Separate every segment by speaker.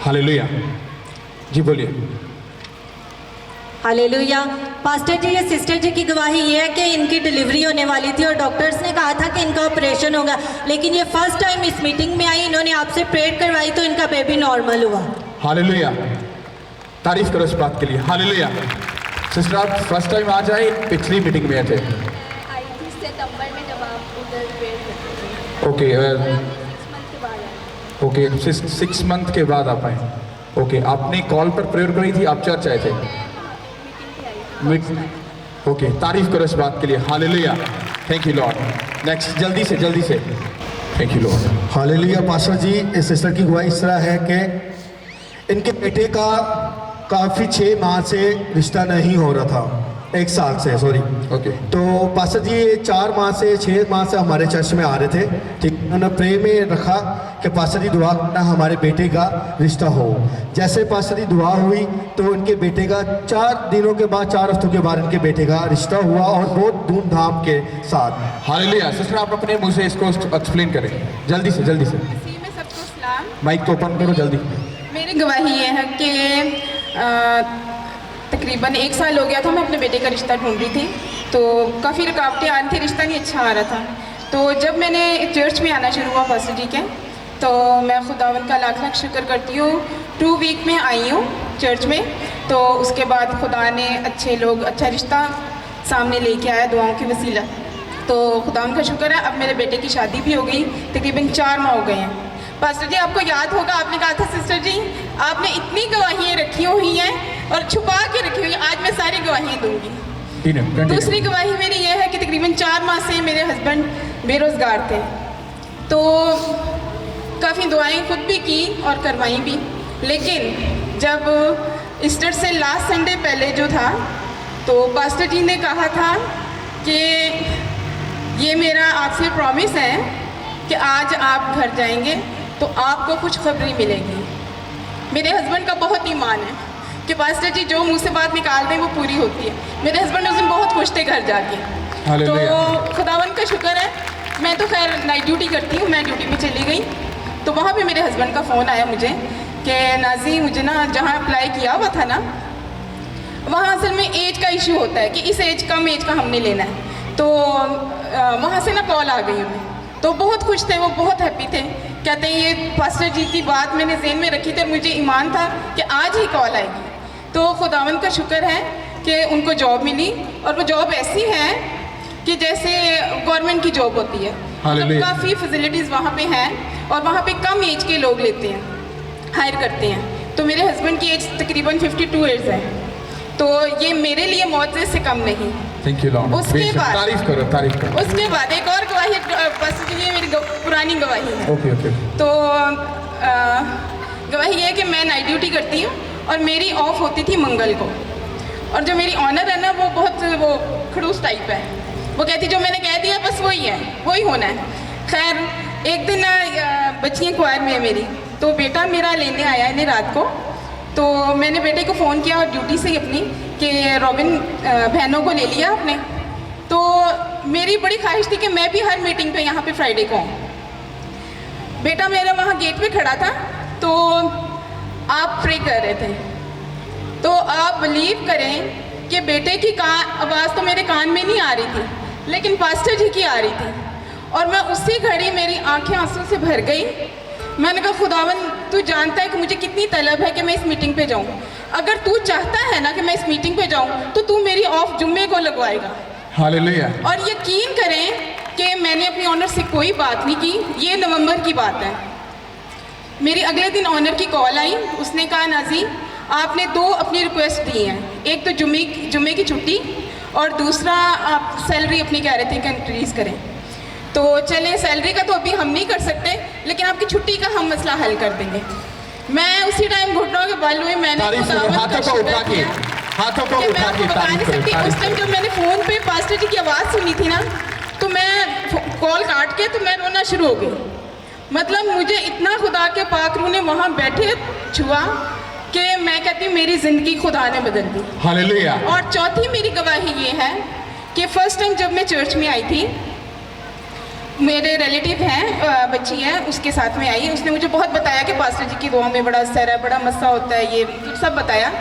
Speaker 1: Hallelujah. जी बोलिए।
Speaker 2: Hallelujah. Pastor जी, ये sister जी की गवाही ये है कि इनकी डिलीवरी होने वाली थी और डॉक्टर्स ने कहा था कि इनका ऑपरेशन होगा, लेकिन ये फर्स्ट टाइम इस मीटिंग में आई, इन्होंने आपसे प्रेयर करवाई तो इनका बेबी नॉर्मल हुआ।
Speaker 1: हालेलुया। तारीफ करो इस बात के लिए। हालेलुया। सिस्टर आप फर्स्ट टाइम आज आए, पिछली मीटिंग में आए थे?
Speaker 3: आई थी सितंबर में जब आप उधर प्रेयर करते थे।
Speaker 1: ओके
Speaker 3: 6 मंथ के बाद आई।
Speaker 1: ओके 6 मंथ के बाद आप आए। ओके, आपने कॉल पर प्रेयर करी थी, आप चर्च आए थे?
Speaker 3: मीटिंग पे आई थी।
Speaker 1: ओके, तारीफ करो इस बात के लिए। Hallelujah. Thank you Lord. Next, जल्दी से thank you Lord.
Speaker 4: Hallelujah. Pastor ji, इस सिस्टर की गवाही इस तरह है कि इनके बेटे का काफ़ी 6 माह से रिश्ता नहीं हो रहा था, 1 साल से, सॉरी।
Speaker 1: ओके।
Speaker 4: तो पास्टर जी 4 माह से 6 माह से हमारे चर्च में आ रहे थे, ठीक। उन्होंने प्रे में रखा कि पास्टर जी दुआ करना हमारे बेटे का रिश्ता हो। जैसे पास्टर जी दुआ हुई तो इनके बेटे का 4 दिनों के बाद, 4 हफ्तों के बाद इनके बेटे का रिश्ता हुआ और बहुत धूमधाम के साथ।
Speaker 1: हालेलुया। सिस्टर आप अपने मुंह से इसको एक्सप्लेन करें जल्दी से।
Speaker 5: मसीह में सबको सलाम।
Speaker 1: माइक को ओपन करो जल्दी।
Speaker 5: मेरी गवाही ये है कि तकरीबन 1 साल हो गया था, मैं अपने बेटे का रिश्ता ढूंढ रही थी, तो काफ़ी रुकावटें आ रही थी, रिश्ता नहीं अच्छा आ रहा था। तो जब मैंने चर्च में आना शुरू हुआ पास्टर जी के, तो मैं खुदावंद का लाख लाख शुक्र करती हूँ। 2 वीक में आई हूँ चर्च में, तो उसके बाद खुदा ने अच्छे लोग, अच्छा रिश्ता सामने लेके आया दुआओं की वसीला। तो खुदावंद का शुक्र है, अब मेरे बेटे की शादी भी हो गई, तकरीबन 4 माह हो गए हैं। पास्टर जी आपको याद होगा, आपने कहा था सिस्टर जी आपने इतनी गवाहियाँ रखी हुई हैं और छुपा के रखी हुई हैं, आज मैं सारी गवाहियाँ दूंगी। दूसरी गवाही मेरी ये है कि तकरीबन 4 माह से मेरे हस्बैंड बेरोज़गार थे, तो काफ़ी दुआएं खुद भी की और करवाई भी, लेकिन जब ईस्टर से लास्ट संडे पहले जो था, तो पास्टर जी ने कहा था कि ये मेरा आपसे प्रॉमिस है कि आज आप घर जाएंगे तो आपको कुछ खबरी मिलेगी। मेरे हस्बैंड का बहुत ईमान है कि पास्टर जी जो मुंह से बात निकाल दें वो पूरी होती है। मेरे हस्बैंड उस दिन बहुत खुश थे घर जाके। तो खुदावंद का शुक्र है, मैं तो खैर नाइट ड्यूटी करती हूँ, मैं ड्यूटी पे चली गई, तो वहाँ पे मेरे हस्बैंड का फ़ोन आया मुझे कि नाजी मुझे ना जहाँ अप्लाई किया हुआ था ना, वहाँ असल में एज का इशू होता है कि इस एज कम एज का हमने लेना है, तो वहाँ से ना कॉल आ गई उन्हें। तो बहुत खुश थे वो, बहुत हैप्पी थे, कहते हैं ये पास्टर जी की बात मैंने ज़हन में रखी थी और मुझे ईमान था कि आज ही कॉल आएगी। तो खुदावंद का शुक्र है कि उनको जॉब मिली, और वो जॉब ऐसी है कि जैसे गवर्नमेंट की जॉब होती है, तो काफ़ी फैसिलिटीज़ वहाँ पे हैं और वहाँ पे कम एज के लोग लेते हैं, हायर करते हैं। तो मेरे हस्बैंड की एज तकरीबन 52 ईयर्स है, तो ये मेरे लिए मौजे से कम नहीं।
Speaker 1: Thank you Lord.
Speaker 5: उसके बाद
Speaker 1: तारीफ करो।
Speaker 5: उसके बाद एक और गवाही, बस ये मेरी पुरानी गवाही है।
Speaker 1: ओके।
Speaker 5: तो गवाही है कि मैं नाइट ड्यूटी करती हूँ और मेरी ऑफ होती थी मंगल को, और जो मेरी ऑनर है ना वो बहुत वो खड़ूस टाइप है, वो कहती जो मैंने कह दिया बस वही है, वही होना है। खैर एक दिन बच्चियाँ क्वायर में है मेरी, तो बेटा मेरा लेने आया इन्हें रात को, तो मैंने बेटे को फ़ोन किया और ड्यूटी से ही अपनी कि रॉबिन बहनों को ले लिया आपने। तो मेरी बड़ी ख्वाहिश थी कि मैं भी हर मीटिंग पे यहाँ पे फ्राइडे को आऊँ। बेटा मेरा वहाँ गेट पे खड़ा था, तो आप प्रे कर रहे थे, तो आप बिलीव करें कि बेटे की आवाज़ तो मेरे कान में नहीं आ रही थी, लेकिन पास्टर जी की आ रही थी, और मैं उसी घड़ी मेरी आंखें आंसू से भर गई। मैंने कहा खुदावन तू जानता है कि मुझे कितनी तलब है कि मैं इस मीटिंग पे जाऊं, अगर तू चाहता है ना कि मैं इस मीटिंग पे जाऊं तो तू मेरी ऑफ जुम्मे को लगवाएगा।
Speaker 1: हालेलुया।
Speaker 5: और यकीन करें कि मैंने अपनी ऑनर से कोई बात नहीं की, ये नवंबर की बात है। मेरी अगले दिन ऑनर की कॉल आई, उसने कहा नाजी आपने 2 अपनी रिक्वेस्ट दी हैं, एक तो जुम्मे की छुट्टी और दूसरा आप सैलरी अपनी कह रहे थे कि इंक्रीज़ करें। तो चलें, सैलरी का तो अभी हम नहीं कर सकते, लेकिन आपकी छुट्टी का हम मसला हल कर देंगे। मैं उसी टाइम घुटनों के बल हुई, मैंने
Speaker 1: हाथों को उठा के
Speaker 5: उस टाइम जब मैंने फ़ोन पे पास्टर जी की आवाज़ सुनी थी ना, तो मैं कॉल काट के तो मैं रोना शुरू हो गई। मतलब मुझे इतना खुदा के पाक रूह ने वहाँ बैठे छुआ कि मैं कहती हूँ मेरी ज़िंदगी खुदा ने बदल दी।
Speaker 1: हालेलुया।
Speaker 5: और चौथी मेरी गवाही ये है कि फर्स्ट टाइम जब मैं चर्च में आई थी, मेरे रिलेटिव हैं, बच्ची है, उसके साथ में आई। उसने मुझे बहुत बताया कि पास्टर जी की दुआ में बड़ा असर है, बड़ा मस्सा होता है, ये सब बताया।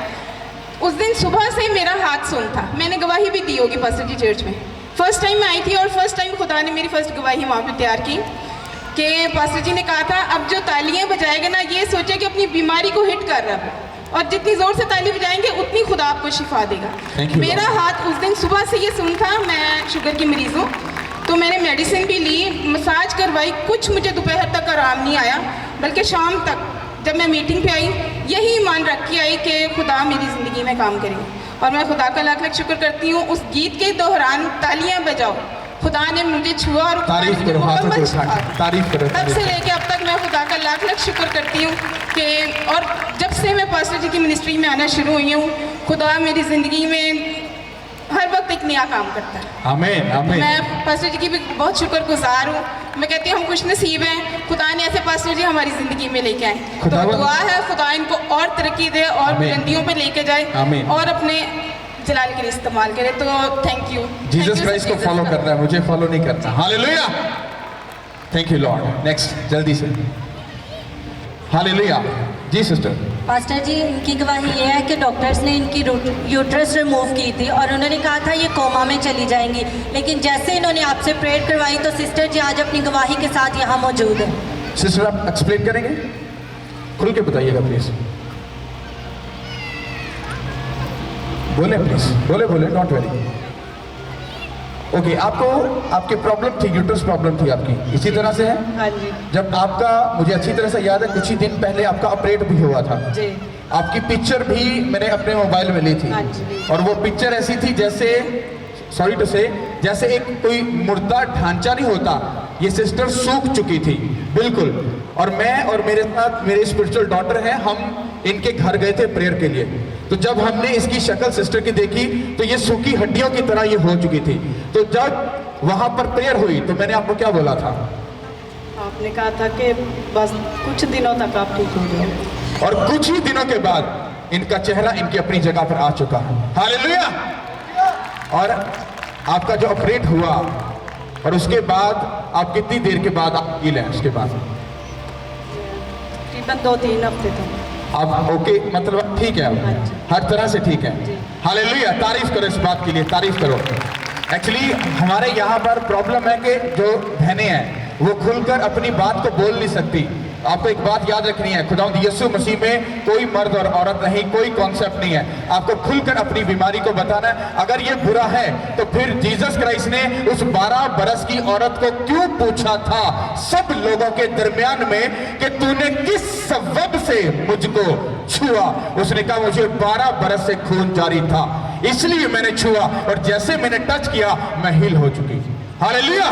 Speaker 5: उस दिन सुबह से मेरा हाथ सुन था। मैंने गवाही भी दी होगी पास्टर जी चर्च में। फर्स्ट टाइम मैं आई थी और फर्स्ट टाइम खुदा ने मेरी फर्स्ट गवाही वहाँ पे तैयार की कि पास्टर जी ने कहा था अब जो तालियां बजाएगा ना, ये सोचे कि अपनी बीमारी को हिट कर रहा है, और जितनी ज़ोर से ताली बजाएंगे उतनी खुदा आपको शिफा देगा। मेरा हाथ उस दिन सुबह से ये सुन था। मैं शुगर की मरीज़ हूँ, तो मैंने मेडिसिन भी ली, मसाज करवाई, कुछ मुझे दोपहर तक आराम नहीं आया, बल्कि शाम तक जब मैं मीटिंग पे आई यही ईमान रख के आई कि खुदा मेरी ज़िंदगी में काम करेगा। और मैं खुदा का लाख लाख शुक्र करती हूँ। उस गीत के दौरान तालियां बजाओ, खुदा ने मुझे छुआ और
Speaker 1: तारीफ करो, हाथों को उठा के तारीफ करो।
Speaker 5: तब से लेके अब तक मैं खुदा का लाख लाख शुक्र करती हूँ कि और जब से मैं पास्टर जी की मिनिस्ट्री में आना शुरू हुई हूँ, खुदा मेरी ज़िंदगी में हर वक्त एक नया काम करता है।
Speaker 1: आमीन आमीन।
Speaker 5: मैं पास्टर जी की भी बहुत शुक्रगुजार हूँ। मैं कहती हूँ हम खुश नसीब हैं, खुदा ने ऐसे पास्टर जी हमारी ज़िंदगी में लेके आए। तो दुआ है खुदा इनको और तरक्की दे और बुलंदियों पे लेके जाए और अपने जलाल के लिए इस्तेमाल करे। तो थैंक यू।
Speaker 1: जीसस क्राइस्ट को फॉलो करना है, मुझे फॉलो नहीं करना। Hallelujah, thank you Lord. Next जल्दी से। हालेलुया। जी सिस्टर।
Speaker 2: पास्टर जी, इनकी गवाही ये है कि डॉक्टर्स ने इनकी यूट्रस रिमूव की थी और उन्होंने कहा था ये कोमा में चली जाएंगी, लेकिन जैसे इन्होंने आपसे प्रेयर करवाई तो सिस्टर जी आज अपनी गवाही के साथ यहाँ मौजूद है।
Speaker 1: सिस्टर आप एक्सप्लेन करेंगे, खुल के बताइएगा प्लीज। बोले प्लीज, बोले बोले, नॉट वेरी ओके। आपको आपकी प्रॉब्लम थी, यूट्रस प्रॉब्लम थी आपकी, इसी तरह से है?
Speaker 5: हाँ जी।
Speaker 1: जब आपका, मुझे अच्छी तरह से याद है, कुछ ही दिन पहले आपका ऑपरेट भी हुआ था
Speaker 5: जी।
Speaker 1: आपकी पिक्चर भी मैंने अपने मोबाइल में ली थी।
Speaker 5: हाँ जी।
Speaker 1: और वो पिक्चर ऐसी थी जैसे, सॉरी टू से, जैसे एक कोई मुर्दा ढांचा नहीं होता, ये सिस्टर सूख चुकी थी बिल्कुल। और मैं और मेरे साथ मेरे स्पिरिचुअल डॉटर हैं, हम इनके घर गए थे प्रेयर के लिए। तो जब हमने इसकी शक्ल सिस्टर की देखी तो ये सूखी हड्डियों की तरह ये हो चुकी थी। तो जब वहां पर प्रेयर हुई तो मैंने आपको क्या बोला था?
Speaker 6: आपने कहा था कि बस कुछ दिनों तक आप ठीक हो जाओ,
Speaker 1: और कुछ ही दिनों के बाद इनका चेहरा इनकी अपनी जगह पर आ चुका है। हालेलुया। और आपका जो ऑपरेट हुआ और उसके बाद आप कितनी देर के बाद आप हील हैं? उसके बाद
Speaker 6: तकरीबन 2-3 हफ्ते तक
Speaker 1: आप ओके, मतलब ठीक है, हर तरह से ठीक है। हालेलुया, तारीफ करो इस बात के लिए, तारीफ करो। एक्चुअली हमारे यहाँ पर प्रॉब्लम है कि जो बहनें हैं वो खुलकर अपनी बात को बोल नहीं सकती। आपको एक बात याद रखनी है, खुदावंद यीशु मसीह में कोई मर्द और औरत नहीं, कोई कॉन्सेप्ट नहीं है। आपको खुलकर अपनी बीमारी को बताना है। अगर ये बुरा है तो फिर जीसस क्राइस्ट ने उस 12 बरस की औरत को क्यों पूछा था सब लोगों के दरमियान में कि तूने किस सबब से मुझको छुआ? उसने कहा मुझे 12 बरस से खून जारी था, इसलिए मैंने छुआ, और जैसे मैंने टच किया मैं हील हो चुकी। हालेलुया।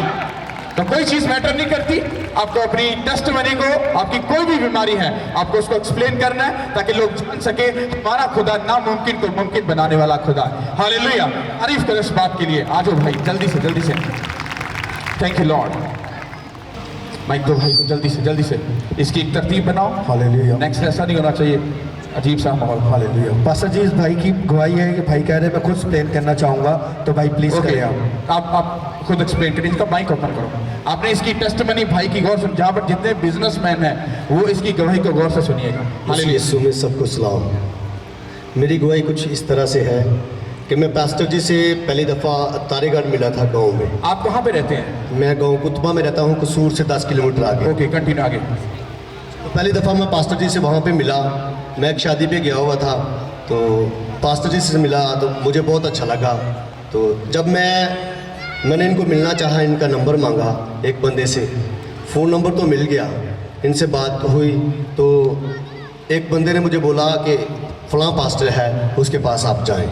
Speaker 1: तो कोई चीज मैटर नहीं करती। आपको अपनी टेस्टमनी को, आपकी कोई भी बीमारी है, आपको उसको एक्सप्लेन करना है ताकि लोग जान सके हमारा खुदा नामुमकिन को मुमकिन बनाने वाला खुदा। हालेलुया, तारीफ करो इस बात के लिए। आ जाओ भाई, जल्दी से जल्दी से। Thank you Lord. माइक दो भाई, जल्दी से इसकी एक तरतीब बनाओ।
Speaker 4: हालेलुया।
Speaker 1: नेक्स्ट ऐसा नहीं होना चाहिए अजीब सा माहौल।
Speaker 4: हालेलुया। पास्टर जी, इस भाई की गवाही है कि भाई कह रहे हैं मैं खुद एक्सप्लेन करना चाहूँगा, तो भाई प्लीज़ करें
Speaker 1: आप खुद एक्सप्लेन करिए। इसका माइक ओपन करो। आपने इसकी टेस्टमनी भाई की गौर से, जहाँ पर जितने बिजनेसमैन हैं वो इसकी गवाही को गौर से सुनिएगा। हालेलुया।
Speaker 7: यीशु में सबको सलाम। मेरी गवाही कुछ इस तरह से है कि मैं पास्टर जी से पहली दफ़ा तारेगढ़ मिला था गांव में।
Speaker 1: आप कहाँ पे रहते हैं?
Speaker 7: मैं गांव कुतबा में रहता हूँ, कसूर से 10 किलोमीटर आगे।
Speaker 1: ओके, कंटिन्यू आगे।
Speaker 7: तो पहली दफ़ा मैं पास्टर जी से वहाँ पे मिला। मैं एक शादी पे गया हुआ था, तो पास्टर जी से मिला तो मुझे बहुत अच्छा लगा। तो जब मैंने इनको मिलना चाहा, इनका नंबर मांगा एक बंदे से, फ़ोन नंबर तो मिल गया, इनसे बात हुई तो एक बंदे ने मुझे बोला कि फ़लाँ पास्टर है, उसके पास आप जाएं।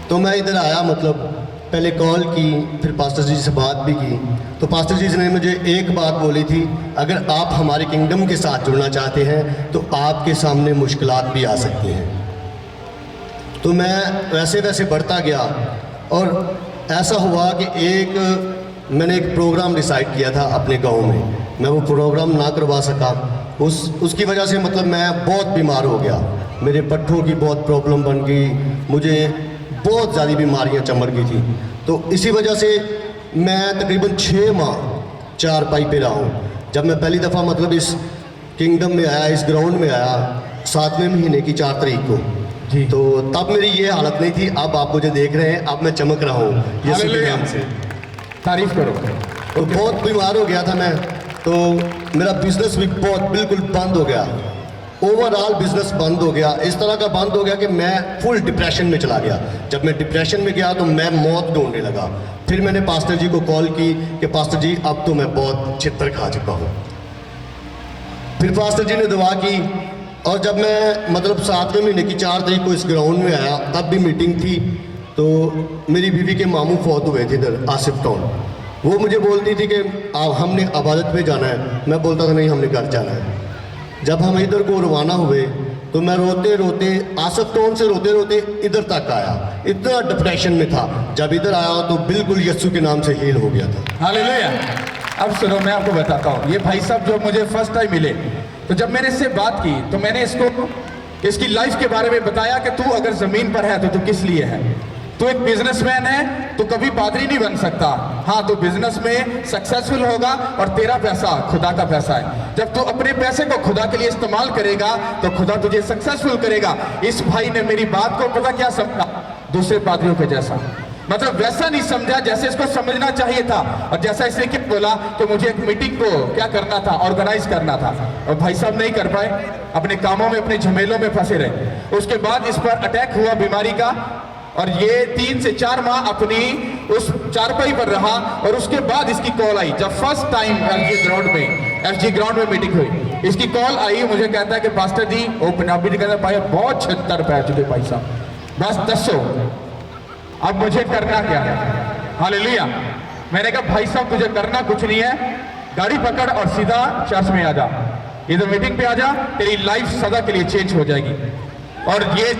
Speaker 7: तो मैं इधर आया, मतलब पहले कॉल की, फिर पास्टर जी से बात भी की। तो पास्टर जी ने मुझे एक बात बोली थी, अगर आप हमारे किंगडम के साथ जुड़ना चाहते हैं तो आपके सामने मुश्किलात भी आ सकती हैं। तो मैं वैसे वैसे बढ़ता गया और ऐसा हुआ कि मैंने एक प्रोग्राम डिसाइड किया था अपने गांव में, मैं वो प्रोग्राम ना करवा सका। उसकी वजह से मतलब मैं बहुत बीमार हो गया, मेरे पट्ठों की बहुत प्रॉब्लम बन गई, मुझे बहुत ज़्यादा बीमारियां चमक गई थी। तो इसी वजह से मैं तकरीबन 6 माह चारपाई पे रहा हूँ। जब मैं पहली दफ़ा मतलब इस किंगडम में आया, इस ग्राउंड में आया 7वें महीने की 4 तारीख को,
Speaker 1: जी।
Speaker 7: तो तब मेरी ये हालत नहीं थी। अब आप मुझे देख रहे हैं, अब मैं चमक रहा हूँ यीशु के नाम से।
Speaker 1: तारीफ करो।
Speaker 7: तो बहुत बीमार हो गया था मैं, तो मेरा बिजनेस भी बहुत बिल्कुल बंद हो गया। ओवरऑल बिजनेस बंद हो गया, इस तरह का बंद हो गया कि मैं फुल डिप्रेशन में चला गया। जब मैं डिप्रेशन में गया तो मैं मौत ढूंढने लगा। फिर मैंने पास्टर जी को कॉल की कि पास्टर जी अब तो मैं बहुत छितर खा चुका हूँ। फिर पास्टर जी ने दुआ की, और जब मैं मतलब 7वें महीने की 4 तारीख को इस ग्राउंड में आया, तब भी मीटिंग थी। तो मेरी बीवी के मामू फौत हुए थे इधर आसिफ टाउन। वो मुझे बोलती थी कि हमने इबादत पे जाना है। मैं बोलता था नहीं, हमने घर जाना है। जब हम इधर को रवाना हुए तो मैं रोते रोते आसिफ टाउन से रोते रोते इधर तक आया। इतना डिप्रेशन में था। जब इधर आया तो बिल्कुल यीशु के नाम से हील हो गया था।
Speaker 1: हालेलुया। अब सुनो, मैं आपको बताता हूँ। ये भाई साहब जो मुझे फर्स्ट टाइम मिले, तो जब मैंने इससे बात की तो मैंने इसको इसकी लाइफ के बारे में बताया कि तू अगर जमीन पर है तो तू किस लिए है। तू एक बिजनेसमैन है, तो कभी पादरी नहीं बन सकता। हाँ, तो बिजनेस में सक्सेसफुल होगा और तेरा पैसा खुदा का पैसा है। जब तू अपने पैसे को खुदा के लिए इस्तेमाल करेगा तो खुदा तुझे सक्सेसफुल करेगा। इस भाई ने मेरी बात को पता क्या समझा, दूसरे पादरियों के जैसा, मतलब वैसा नहीं समझा जैसे इसको समझना चाहिए था। और जैसा इसने क्या बोला कि मुझे एक मीटिंग को क्या करना था, ऑर्गेनाइज करना था, और भाई साहब नहीं कर पाए, अपने कामों में अपने झमेलों में फंसे रहे। उसके बाद इस पर अटैक हुआ बीमारी का, और ये 3 से 4 माह अपनी उस चारपाई पर रहा। और उसके बाद इसकी कॉल आई, जब फर्स्ट टाइम एफजी ग्राउंड में मीटिंग हुई, इसकी कॉल आई। मुझे कहता है कि पास्टर जी, वो पंजाबी जी कहता है भाई बहुत 76 पै चुके भाई साहब, बस 10 अब मुझे करना क्या है। हालेलुया। मैंने कहा भाई साहब तुझे करना कुछ नहीं है, गाड़ी पकड़ और सीधा चर्च में आ जा, इधर मीटिंग पे आ जा, तेरी लाइफ सदा के लिए चेंज हो जाएगी। और ये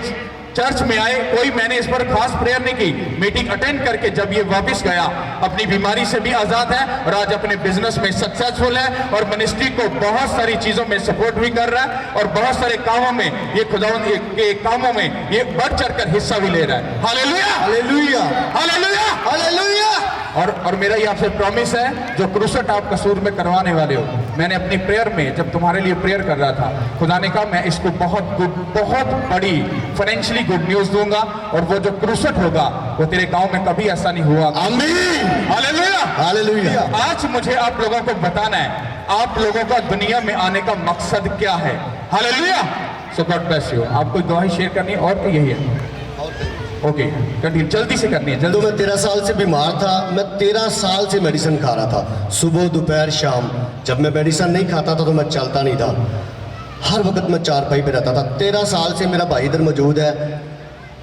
Speaker 1: चर्च में आए, कोई मैंने इस पर खास प्रेयर नहीं की। मीटिंग अटेंड करके जब ये वापस गया, अपनी बीमारी से भी आजाद है और आज अपने बिजनेस में सक्सेसफुल है और मिनिस्ट्री को बहुत सारी चीजों में सपोर्ट भी कर रहा है और बहुत सारे कामों में ये खुदावंद के कामों में ये बढ़ चढ़कर हिस्सा भी ले रहा है। Hallelujah,
Speaker 7: hallelujah,
Speaker 1: hallelujah,
Speaker 7: hallelujah.
Speaker 1: और मेरा ये आपसे प्रॉमिस है, जो क्रूसेट आप कसूर में करवाने वाले हो, मैंने अपनी प्रेयर में जब तुम्हारे लिए प्रेयर कर रहा था, खुदा ने कहा मैं इसको बहुत बड़ी फाइनेंशियली गुड न्यूज दूंगा, और वो जो क्रूसेट होगा वो तेरे गांव में कभी ऐसा नहीं हुआ।
Speaker 7: आमीन,
Speaker 1: हालेलुया,
Speaker 7: हालेलुया।
Speaker 1: आज मुझे आप लोगों को बताना है, आप लोगों का दुनिया में आने का मकसद क्या है। Hallelujah. So God bless you. आपको गवाही शेयर करनी है और यही है? ओके, कंटिन्यू, जल्दी से करनी है,
Speaker 7: तो
Speaker 1: जल्दी।
Speaker 7: मैं 13 साल से बीमार था। मैं 13 साल से मेडिसिन खा रहा था, सुबह दोपहर शाम। जब मैं मेडिसिन नहीं खाता था तो मैं चलता नहीं था, हर वक्त मैं चारपाई पे रहता था। 13 साल से मेरा भाई इधर मौजूद है।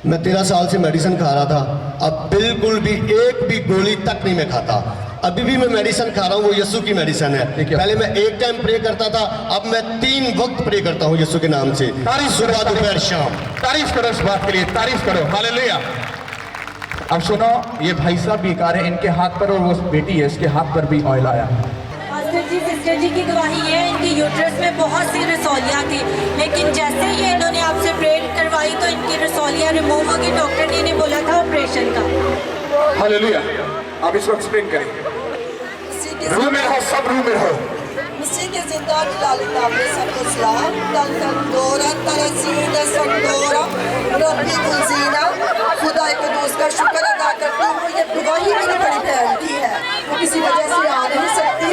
Speaker 7: मैं 13 साल से मेडिसिन खा रहा था, अब बिल्कुल भी एक भी गोली तक नहीं मैं खाता। अभी भी मैं मेडिसिन खा रहा हूँ, वो यीशु की मेडिसिन है। पहले मैं एक टाइम प्रे करता था, अब मैं 3 वक्त प्रे करता हूँ यीशु के नाम से, सुबह दोपहर शाम।
Speaker 1: तारीफ करो इस बात के लिए, तारीफ करो। हालेलुया। अब सुनो, ये भाई साहब बेकार है, इनके हाथ पर, और वो बेटी है इसके हाथ पर भी ऑयल आया।
Speaker 2: पास्टर जी, सिस्टर जी की गवाही ये है, इनकी यूट्रस में बहुत सी रसौलियाँ थी, लेकिन जैसे ही इन्होंने आपसे प्रेयर करवाई तो इनकी रसौलियाँ रिमूव होगी। डॉक्टर ने इन्हें बोला था ऑपरेशन का।
Speaker 1: हालेलुया। आप इसको एक्सप्लेन करें। रूम में रहो, सब रूम में रहो।
Speaker 8: मसीह के जिंदा लाली ताबे सबको सलाम तन तन दोरा तरसीना संदोरा रब्बी खुजीना। खुदा के दोस्त का शुक्र अदा करती हूँ। ये गवाही मेरी बड़ी बहन की है, वो किसी वजह से आ नहीं सकती।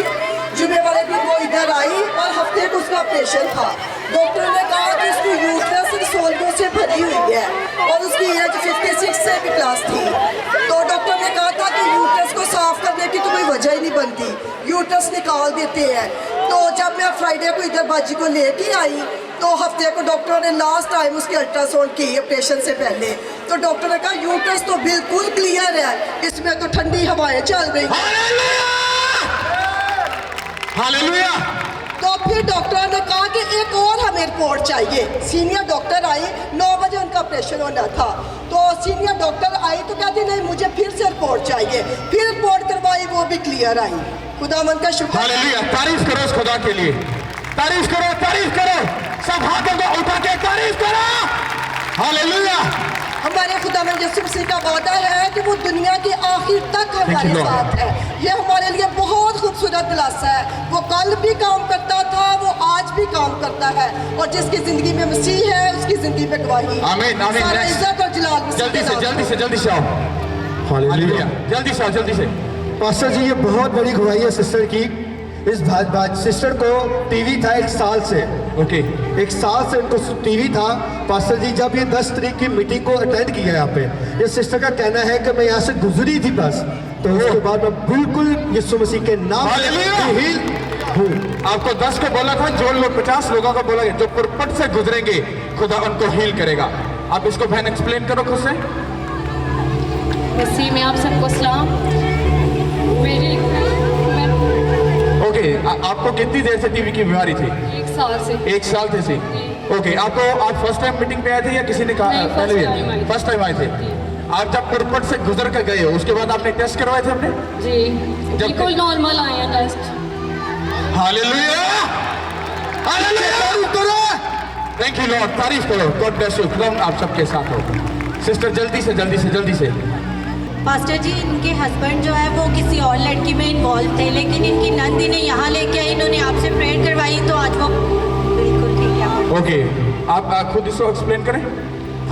Speaker 8: जुमे वाले दिन वो इधर आई और हफ्ते को उसका ऑपरेशन था। डॉक्टर ने कहा कि उसकी यूट्रस रसौलियों से भरी हुई है और उसकी एज 56 से भी क्लास थी। तो डॉक्टर ने कहा था कि यूट्रस को साफ करने की तो कोई वजह ही नहीं बनती, यूट्रस निकाल देते हैं। तो जब मैं फ्राइडे को इधर बाजी को लेके आई तो हफ्ते को डॉक्टर ने लास्ट टाइम उसकी अल्ट्रासाउंड की ऑपरेशन से पहले। तो डॉक्टर ने कहा यूट्रस तो बिल्कुल क्लियर है, इसमें तो ठंडी हवाएं चल रही।
Speaker 1: हालेलुया।
Speaker 8: तो फिर डॉक्टर ने कहा कि एक और हमें रिपोर्ट चाहिए। सीनियर डॉक्टर आई, 9 बजे उनका ऑपरेशन होना था। तो सीनियर डॉक्टर आई तो कहती नहीं मुझे फिर से रिपोर्ट चाहिए। फिर रिपोर्ट करवाई, वो भी क्लियर आई। खुदावंद का शुक्र।
Speaker 1: हालेलुया। तारीफ करो उस खुदा के लिए, तारीफ करो, तारीफ करो। सब हाथों को उठा के तारीफ करो। हालेलुया।
Speaker 8: हमारे खुदावंद यीशु मसीह का वादा है कि वो दुनिया के आखिर तक हमारे
Speaker 1: Lord.
Speaker 8: साथ है। ये हमारे लिए बहुत खूबसूरत दिलासा है। वो कल भी काम करता था, वो आज भी काम करता है, और जिसकी जिंदगी में मसीह है उसकी जिंदगी में गवाही है।
Speaker 1: आमीन, आमीन।
Speaker 8: सारा
Speaker 1: Next.
Speaker 8: इज्जत और जलाल मसीह
Speaker 1: जल्दी
Speaker 8: के
Speaker 1: से
Speaker 8: नाम
Speaker 1: जल्दी से जल्दी से आओ।
Speaker 4: हालेलुया।
Speaker 1: जल्दी से आओ, जल्दी से।
Speaker 4: पास्टर जी, ये बहुत बड़ी गवाही है सिस्टर की। इस सिस्टर को टीवी था 1 साल से,
Speaker 1: ओके
Speaker 4: 1 साल से उनको टीवी था। पास्टर जी जब ये 10 तारीख की मीटिंग को अटेंड किया यहाँ पे, ये सिस्टर का कहना है कि मैं यहाँ से गुजरी थी बस, तो उसके बाद मैं बिल्कुल यीशु मसीह के नाम
Speaker 1: हालेलुया।
Speaker 4: से हील हूँ।
Speaker 1: आपको 10 को बोला था, जो लोग 50 लोगों को बोला, जो पुरपट से गुजरेंगे खुदा उनको हील करेगा। आप इसको बहन एक्सप्लेन करो खुद से।
Speaker 3: मसीह में आप सबको सलाम। मेरी
Speaker 1: ओके आपको कितनी देर से टीवी की बीमारी थी?
Speaker 3: 1 साल से
Speaker 1: 1 साल से। ओके आप फर्स्ट टाइम मीटिंग पे आए थे या किसी ने कहा?
Speaker 3: नहीं,
Speaker 1: पहले
Speaker 3: first time आए थे।
Speaker 1: फर्स्ट टाइम आए थे। आप जब पुरपट से गुजर कर गए हो उसके बाद आपने टेस्ट करवाए थे अपने?
Speaker 3: जी बिल्कुल नॉर्मल आए हैं test.
Speaker 1: Hallelujah, hallelujah, thank you Lord, तारीफ करो। God bless you. खुदा आप सबके साथ हो। सिस्टर जल्दी से जल्दी से जल्दी से।
Speaker 2: पास्टर जी, इनके हस्बैंड जो है वो किसी और लड़की में इन्वॉल्व थे, लेकिन इनकी नंद इन्हें यहाँ लेके आई, इन्होंने आपसे प्रेयर करवाई, तो आज वो बिल्कुल ठीक है।
Speaker 1: ओके आप खुद इसको एक्सप्लेन करें।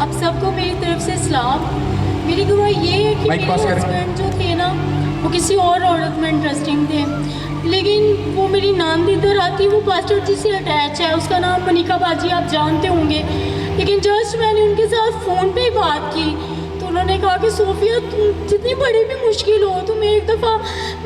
Speaker 3: आप सबको मेरी तरफ से सलाम। मेरी गवाही ये है कि
Speaker 1: माइक
Speaker 3: मेरे
Speaker 1: पास करें।
Speaker 3: हस्बैंड जो थे ना, वो किसी और औरत में इंटरेस्टिंग थे, लेकिन वो मेरी नाम इधर आती, वो पास्टर जी से अटैच है, उसका नाम मनिका बाजी, आप जानते होंगे। लेकिन जस्ट मैंने उनके साथ फ़ोन पे ही बात की तो उन्होंने कहा कि सोफिया तुम जितनी बड़ी भी मुश्किल हो, तुम एक दफ़ा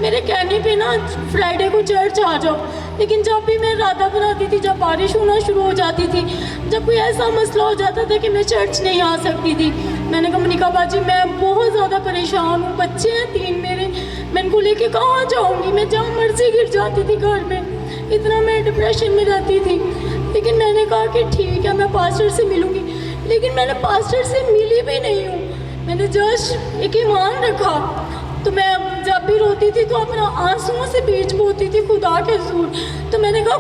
Speaker 3: मेरे कहने पे ना फ्राइडे को चर्च आ जाओ। लेकिन जब भी मैं इरादा बनाती थी, जब बारिश होना शुरू हो जाती थी, जब कोई ऐसा मसला हो जाता था कि मैं चर्च नहीं आ सकती थी, मैंने कहा मनिका बाजी मैं बहुत ज़्यादा परेशान हूँ, बच्चे हैं 3 मेरे, मैं इनको लेके कहाँ जाऊँगी, मैं जहाँ मर्जी गिर जाती थी घर में, इतना मैं डिप्रेशन में रहती थी। लेकिन मैंने कहा कि ठीक है मैं पास्टर से मिलूँगी, लेकिन मैंने पास्टर से मिली भी नहीं हूँ। मैंने जस्ट एक ईमान रखा, तो मैं जब भी रोती थी तो अपना आंसुओं से बीच बोती थी खुदा के हुजूर। तो मैंने कहा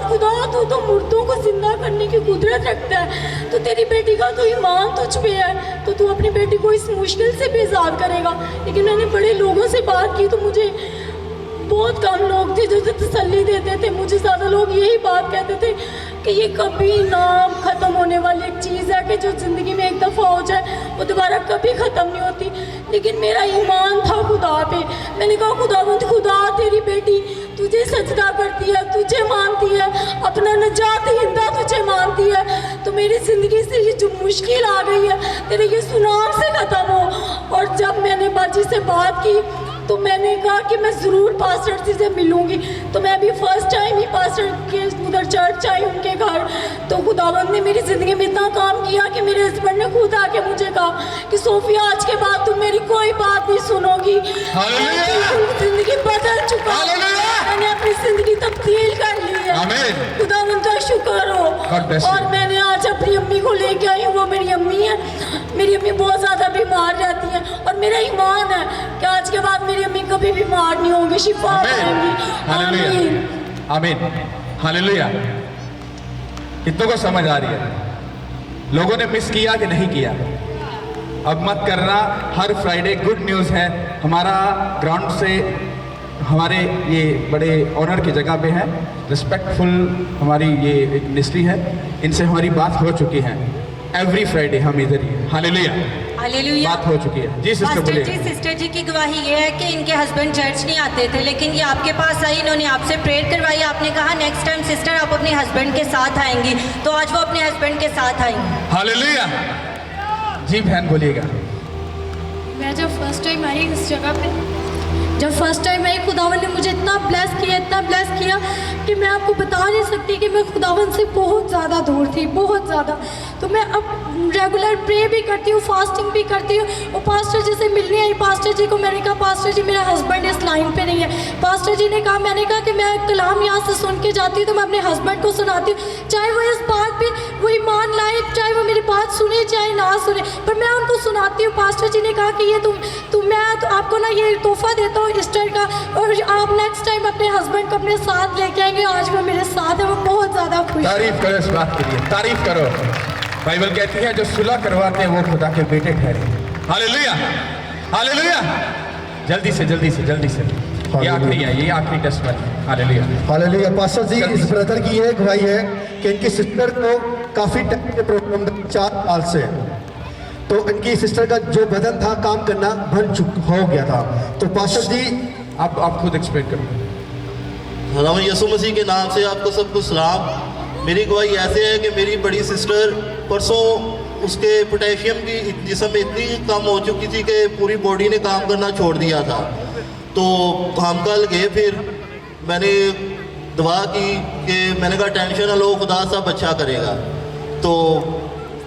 Speaker 3: खुदा तू तो मुर्दों को जिंदा करने की कुदरत रखता है, तो तेरी बेटी का तो ईमान तुझ पे है, तो तू अपनी बेटी को इस मुश्किल से भी आज़ाद करेगा। लेकिन मैंने बड़े लोगों से बात की तो मुझे बहुत कम लोग थे जो तसल्ली देते थे। मुझे ज़्यादा लोग यही बात कहते थे कि ये कभी ना ख़त्म होने वाली एक चीज़ है कि जो ज़िंदगी में एक दफ़ा हो जाए वो दोबारा कभी ख़त्म नहीं होती। लेकिन मेरा ईमान था खुदा पे। मैंने कहा खुदा तेरी बेटी तुझे सजदा करती है, तुझे मानती है, अपना नजात हिंदा तुझे मानती है, तो मेरी ज़िंदगी से ये जो मुश्किल आ गई है तेरे ये सुनाम से ख़त्म हो। और जब मैंने बाजी से बात की तो मैंने कहा कि मैं ज़रूर पास्टर जी से मिलूँगी। तो मैं अभी फर्स्ट टाइम ही पास्टर के उधर चर्च आई उनके घर, तो खुदावंद ने मेरी ज़िंदगी में इतना काम किया कि मेरे हस्बैंड ने खुद आके मुझे कहा कि सोफिया आज के बाद तुम मेरी कोई बात नहीं सुनोगी। ज़िंदगी बदल चुका, मैंने अपनी ज़िंदगी तब्दील कर ली है। खुदावंद का शुक्र हो। और मैंने आज अपनी अम्मी को लेके आई हूँ, वो मेरी अम्मी है। मेरी अम्मी बहुत ज़्यादा बीमार रहती है और मेरा ईमान है कि आज के बाद मेरी अम्मी कभी बीमार नहीं होंगी, शिफा पाएंगी। आमीन
Speaker 1: आमीन हालेलुया। कितनों को समझ आ रही है? लोगों ने मिस किया कि नहीं किया? अब मत करना, हर फ्राइडे गुड न्यूज़ है। हमारा ग्राउंड से हमारे ये बड़े ऑनर की जगह पे है, रिस्पेक्टफुल हमारी ये एक मिनिस्ट्री है, इनसे हमारी बात हो चुकी है। एवरी फ्राइडे हम इधर ही हैं। Hallelujah
Speaker 2: hallelujah.
Speaker 1: बात हो चुकी है। जी सिस्टर बोलिए।
Speaker 2: सिस्टर जी की गवाही ये है कि इनके हस्बैंड चर्च नहीं आते थे, लेकिन ये आपके पास आई, इन्होंने आपसे प्रेयर करवाई, आपने कहा नेक्स्ट टाइम सिस्टर आप अपने हस्बैंड के साथ आएंगी, तो आज वो अपने हस्बैंड के साथ आएंगी।
Speaker 1: हालेलुया। जी बहन बोलिएगा।
Speaker 3: मैं जब फर्स्ट टाइम आई इस जगह पे, खुदावन ने मुझे इतना ब्लेस किया कि मैं आपको बता नहीं सकती कि मैं खुदावन से बहुत ज़्यादा दूर थी, बहुत ज़्यादा। तो मैं अब रेगुलर प्रे भी करती हूँ, फास्टिंग भी करती हूँ। और पास्टर जी से मिलने आई, पास्टर जी को मैंने कहा पास्टर जी मेरा हस्बैंड इस लाइन पे नहीं है। पास्टर जी ने कहा, मैंने कहा कि मैं कलाम यहाँ से सुन के जाती हूँ तो मैं अपने हस्बैंड को सुनाती हूँ, चाहे वो इस बात पे वो ईमान लाए, चाहे वो मेरी बात सुने चाहे ना सुने, पर मैं उनको सुनाती हूँ। पास्टर जी ने कहा कि ये मैं तो आपको ना ये तोहफा देता हूँ ईस्टर का, और आप नेक्स्ट टाइम अपने हस्बैंड को अपने साथ लेके आएंगे। आज वो मेरे साथ है, वो बहुत ज़्यादा खुश है।
Speaker 1: तारीफ करो इस बात के लिए, तारीफ करो। बाइबल कहती है जो सुलह करवाते हैं वो खुदा के बेटे ठहरे। Hallelujah, hallelujah. जल्दी से जल्दी से जल्दी से, ये आखिरी है, ये आखिरी testimony. Hallelujah,
Speaker 4: hallelujah. Pastor ji, इस ब्रदर की ये गवाही है कि इनकी सिस्टर को काफ़ी टाइम के प्रॉब्लम 4 साल से, तो इनकी सिस्टर का जो बदन था काम करना बंद हो गया था। तो पास्टर जी
Speaker 1: आप खुद एक्सप्लेन करो।
Speaker 9: खुदावंद यीशु मसीह के नाम से आपको सबको सलाम। मेरी गवाही ऐसे है कि मेरी बड़ी सिस्टर परसों उसके पोटेशियम की जिस्म में इतनी कम हो चुकी थी कि पूरी बॉडी ने काम करना छोड़ दिया था। तो हम कल गए, फिर मैंने दुआ की कि मैंने कहा टेंशन ना लो, खुदा सब अच्छा करेगा। तो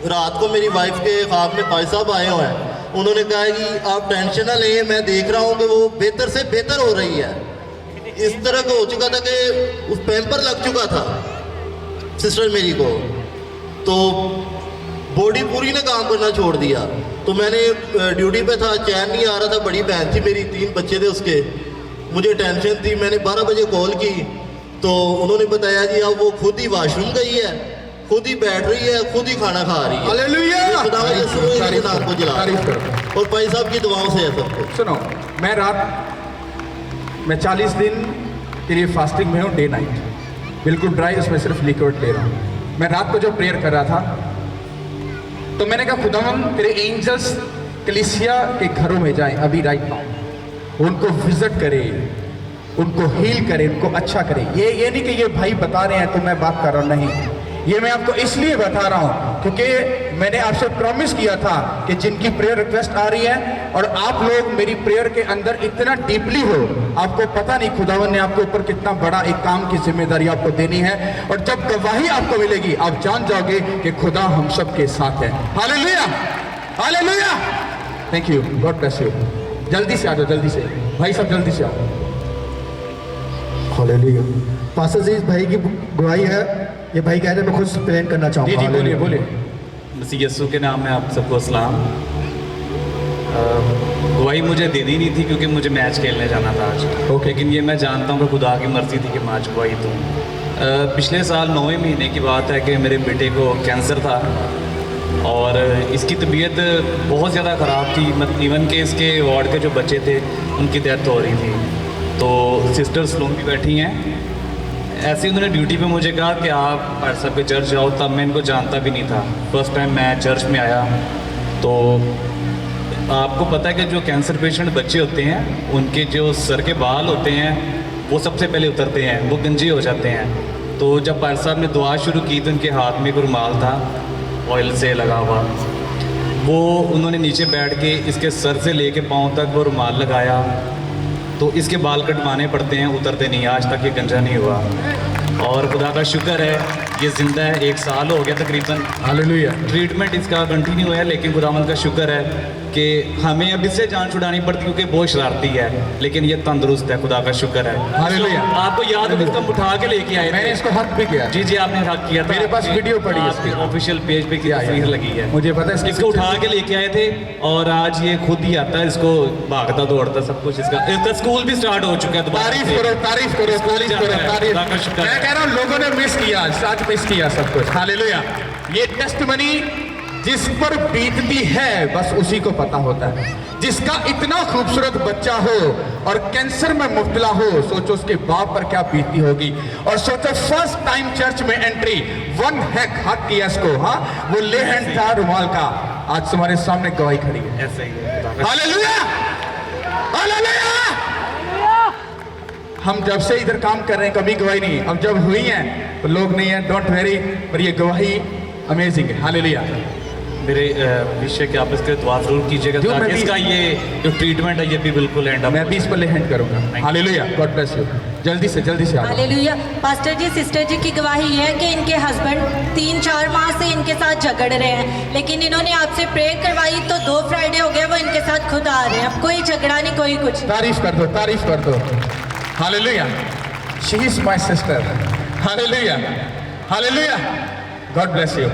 Speaker 9: रात को मेरी वाइफ के ख्वाब में भाई साहब आए हुए हैं, उन्होंने कहा कि आप टेंशन ना लें, मैं देख रहा हूँ कि वो बेहतर से बेहतर हो रही है। इस तरह का हो चुका था कि उस पैम्पर लग चुका था सिस्टर मेरी को, तो बॉडी पूरी ने काम करना छोड़ दिया। तो मैंने ड्यूटी पे था, चैन नहीं आ रहा था, बड़ी बहन थी मेरी, 3 बच्चे थे उसके, मुझे टेंशन थी। मैंने 12 बजे कॉल की तो उन्होंने बताया जी अब वो खुद ही वॉशरूम गई है, खुद ही बैठ रही है, खुद ही खाना खा रही है।
Speaker 1: हालेलुया,
Speaker 9: खुदावंद यीशु के नाम को जला और भाई साहब की दुआओं से है सब कुछ।
Speaker 1: सुनो, मैं 40 दिन के लिए फास्टिंग में हूँ, डे नाइट बिल्कुल ड्राई, उसमें सिर्फ लिक्विड ले रहा हूँ। मैं रात को जो प्रेयर कर रहा था तो मैंने कहा खुदावंद तेरे एंजल्स कलीसिया के घरों में जाएं अभी राइट नाउ, उनको विजिट करे, उनको हील करे, उनको अच्छा करे। ये नहीं कि ये भाई बता रहे हैं तो मैं बात कर रहा हूँ, नहीं, ये मैं आपको इसलिए बता रहा हूँ क्योंकि मैंने आपसे प्रॉमिस किया था कि जिनकी प्रेयर रिक्वेस्ट आ रही है और आप लोग मेरी प्रेयर के अंदर इतना डीपली हो, आपको पता नहीं खुदावन ने आपके ऊपर कितना बड़ा एक काम की जिम्मेदारी आपको देनी है। और जब गवाही आपको मिलेगी आप जान जाओगे कि खुदा हम सब के साथ है। Hallelujah, hallelujah. Thank you, God bless you. जल्दी से आ जाओ, जल्दी से भाई सब, जल्दी से आओ।
Speaker 4: हालेलुया। पास्टर जी, इस भाई की गवाही है, ये भाई कह रहे हैं मैं खुद प्रेयर करना चाहूँगा।
Speaker 1: जी बोलिए बोलिए।
Speaker 10: मसीह यीशु के नाम में आप सबको सलाम। गवाही मुझे देनी नहीं थी क्योंकि मुझे मैच खेलने जाना था आज, लेकिन ये मैं जानता हूँ कि खुदा की मर्ज़ी थी कि मैं आज गवाही दूँ। पिछले साल 9वें महीने की बात है कि मेरे बेटे को कैंसर था और इसकी तबीयत बहुत ज़्यादा ख़राब थी, मतलब इवन के इसके वार्ड के जो बच्चे थे उनकी डेथ हो रही थी। तो सिस्टर्स लोग भी बैठी हैं, ऐसे ही उन्होंने ड्यूटी पे मुझे कहा कि आप भाई साहब के चर्च जाओ। तब मैं इनको जानता भी नहीं था, फर्स्ट टाइम मैं चर्च में आया। तो आपको पता है कि जो कैंसर पेशेंट बच्चे होते हैं उनके जो सर के बाल होते हैं वो सबसे पहले उतरते हैं, वो गंजे हो जाते हैं। तो जब भाई साहब ने दुआ शुरू की तो उनके हाथ में एक रुमाल था ऑयल से लगा हुआ, वो उन्होंने नीचे बैठ के इसके सर से लेके पाँव तक वो रुमाल लगाया। तो इसके बाल कटवाने पड़ते हैं, उतरते नहीं, आज तक ये गंजा नहीं हुआ। और खुदा का शुक्र है ये ज़िंदा है, 1 साल हो गया तकरीबन।
Speaker 1: हालेलुया।
Speaker 10: ट्रीटमेंट इसका कंटिन्यू है, लेकिन खुदावंद का शुक्र है कि हमें अब इससे जान छुड़ानी पड़ती क्योंकि बहुत शरारती है, लेकिन ये तंदुरुस्त है, खुदा का शुक्र है।
Speaker 1: हालेलुया।
Speaker 10: आपको याद है इसको उठा के लेके आए,
Speaker 1: मैंने इसको हक भी किया।
Speaker 10: जी जी, आपने हक किया था।
Speaker 1: मेरे पास वीडियो पड़ी है
Speaker 10: आपके ऑफिशियल पेज पे की तस्वीर लगी है,
Speaker 1: मुझे पता है।
Speaker 10: इसको उठा के लेके आए थे और आज ये खुद ही आता है, इसको भागता दौड़ता सब कुछ। इसका स्कूल भी स्टार्ट हो चुका है।
Speaker 1: तारीफ करो, तारीफ करो, तारीफ करो, तारीफ। मैं कह रहा हूँ लोगों ने मिस किया, आज मिस किया सब कुछ। हालेलुया। ये टेस्टमनी जिस पर बीतती है बस उसी को पता होता है। जिसका इतना खूबसूरत बच्चा हो और कैंसर में मुब्तला हो, सोचो उसके बाप पर क्या बीती होगी। और सोचो फर्स्ट टाइम चर्च में एंट्री, 1 हैक हाथ किया इसको, हाँ वो ले हैंड था रुमाल का, आज तुम्हारे सामने गवाही खड़ी है।
Speaker 10: ऐसे ही।
Speaker 1: Hallelujah, hallelujah. हम जब से इधर काम कर रहे हैं कभी गवाही नहीं, अब जब हुई है तो लोग नहीं है, डोंट वेरी, पर ये गवाही अमेजिंग है। हालेलुया।
Speaker 10: मेरे विषय के आप इसके दुआ जरूर कीजिएगा ताकि इसका ये जो ट्रीटमेंट है ये भी बिल्कुल एंड अप।
Speaker 1: मैं भी इस पर ले हैंड करूंगा। Hallelujah, God bless you. जल्दी से आ जाओ।
Speaker 2: हालेलुया। पास्टर जी, सिस्टर जी की गवाही है कि इनके हस्बैंड 3-4 माह से इनके साथ झगड़ रहे हैं, लेकिन इन्होंने आपसे प्रेयर करवाई तो 2 फ्राइडे हो गए वो इनके साथ खुद आ रहे हैं। अब कोई झगड़ा नहीं, कोई कुछ।
Speaker 1: तारीफ कर दो, तारीफ कर दो। Hallelujah. She is my sister. Hallelujah, hallelujah. God bless you.